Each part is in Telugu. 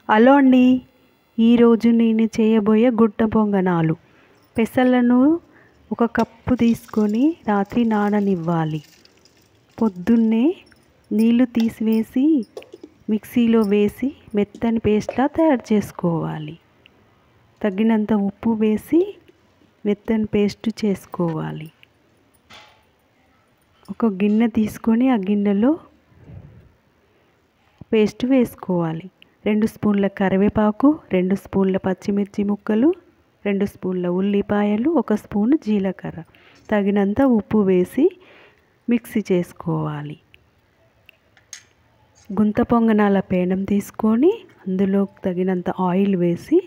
హలో అండి, ఈరోజు నేను చేయబోయే గుంట పొంగనాలు. పెసలను 1 కప్పు తీసుకొని రాత్రి నాననివ్వాలి. పొద్దున్నే నీళ్లు తీసివేసి మిక్సీలో వేసి మెత్తని పేస్ట్లా తయారు చేసుకోవాలి. తగినంత ఉప్పు వేసి మెత్తని పేస్ట్ చేసుకోవాలి. ఒక గిన్నె తీసుకొని ఆ గిన్నెలో పేస్ట్ వేసుకోవాలి. 2 స్పూన్ల కరివేపాకు, 2 స్పూన్ల పచ్చిమిర్చి ముక్కలు, 2 స్పూన్ల ఉల్లిపాయలు, 1 స్పూన్ జీలకర్ర, తగినంత ఉప్పు వేసి మిక్సీ చేసుకోవాలి. గుంత పొంగనాల పేనం తీసుకొని అందులో తగినంత ఆయిల్ వేసి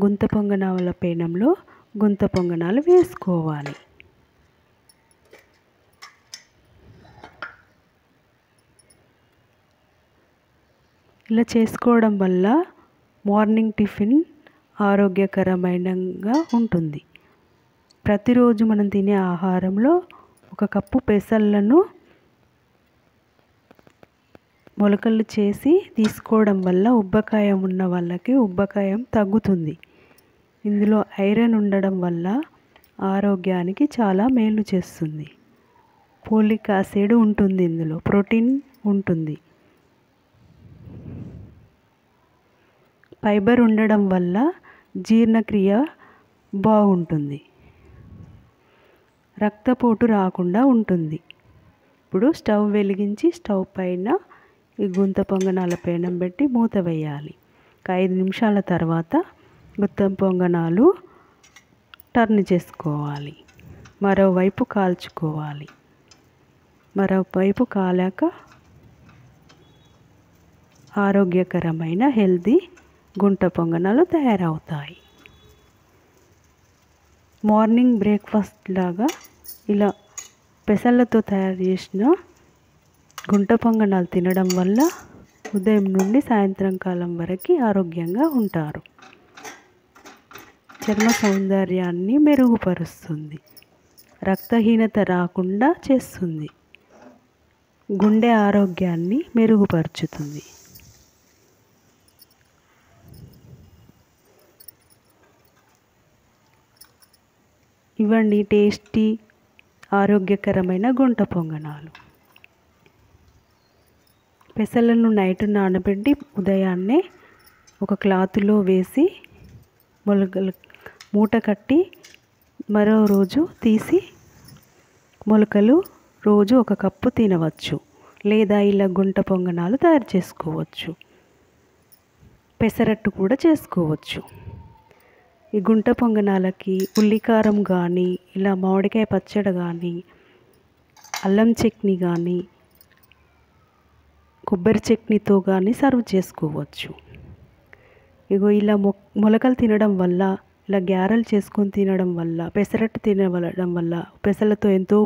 గుంత పొంగనాల పేనంలో గుంత పొంగనాలు వేసుకోవాలి. ఇలా చేసుకోవడం వల్ల మార్నింగ్ టిఫిన్ ఆరోగ్యకరమైనగా ఉంటుంది. ప్రతిరోజు మనం తినే ఆహారంలో 1 కప్పు పెసలను మొలకలు చేసి తీసుకోవడం వల్ల ఉబ్బకాయం ఉన్న వాళ్ళకి ఉబ్బకాయం తగ్గుతుంది. ఇందులో ఐరన్ ఉండడం వల్ల ఆరోగ్యానికి చాలా మేలు చేస్తుంది. ఫోలిక్ యాసిడ్ ఉంటుంది, ఇందులో ప్రోటీన్ ఉంటుంది. ఫైబర్ ఉండడం వల్ల జీర్ణక్రియ బాగుంటుంది, రక్తపోటు రాకుండా ఉంటుంది. ఇప్పుడు స్టవ్ వెలిగించి స్టవ్ పైన ఈ గుంత పొంగనాల పేనం పెట్టి మూత వేయాలి. 5 నిమిషాల తర్వాత గుంత పొంగనాలు టర్న్ చేసుకోవాలి. మరోవైపు కాల్చుకోవాలి. మరోవైపు కాలాక ఆరోగ్యకరమైన హెల్తీ గుంట పొంగనాలు తయారవుతాయి. మార్నింగ్ బ్రేక్ఫాస్ట్ లాగా ఇలా పెసలతో తయారు చేసిన గుంట పొంగనాలు తినడం వల్ల ఉదయం నుండి సాయంత్రం కాలం వరకు ఆరోగ్యంగా ఉంటారు. చర్మ సౌందర్యాన్ని మెరుగుపరుస్తుంది, రక్తహీనత రాకుండా చేస్తుంది, గుండె ఆరోగ్యాన్ని మెరుగుపరుచుతుంది. ఇవ్వండి టేస్టీ ఆరోగ్యకరమైన గుంట పొంగనాలు. పెసలను నైట్ నానబెట్టి ఉదయాన్నే ఒక క్లాత్లో వేసి మొలకలు మూట కట్టి మరో రోజు తీసి మొలకలు రోజు 1 కప్పు తినవచ్చు. లేదా ఇలా గుంట పొంగనాలు తయారు చేసుకోవచ్చు. పెసరట్టు కూడా చేసుకోవచ్చు. ఈ గుంట పొంగనాలకి ఉల్లికారం కానీ, ఇలా మామిడికాయ పచ్చడి కానీ, అల్లం చట్నీ కానీ, కొబ్బరి చట్నీతో కానీ సర్వ్ చేసుకోవచ్చు. ఇగో ఇలా మొలకలు తినడం వల్ల, ఇలా గ్యారెలు చేసుకొని తినడం వల్ల, పెసరట్టు తినడం వల్ల పెసలతో ఎంతో